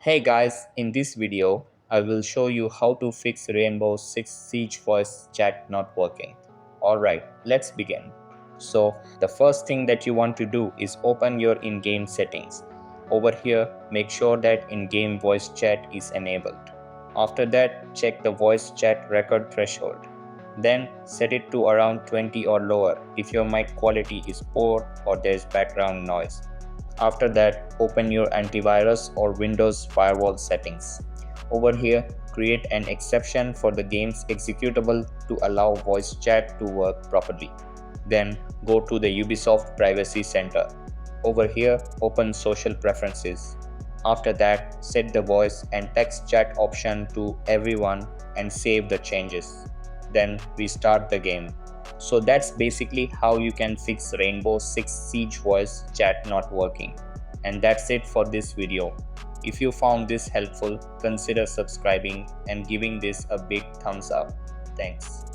Hey guys, in this video, I will show you how to fix Rainbow Six Siege voice chat not working. Alright, let's begin. So, the first thing that you want to do is open your in-game settings. Over here, make sure that in-game voice chat is enabled. After that, check the voice chat record threshold. Then, set it to around 20 or lower if your mic quality is poor or there's background noise. After that, open your antivirus or Windows firewall settings. Over here, create an exception for the game's executable to allow voice chat to work properly. Then go to the Ubisoft Privacy Center. Over here, open Social Preferences. After that, set the voice and text chat option to everyone and save the changes. Then restart the game. So that's basically how you can fix Rainbow Six Siege voice chat not working. And that's it for this video. If you found this helpful, consider subscribing and giving this a big thumbs up. Thanks.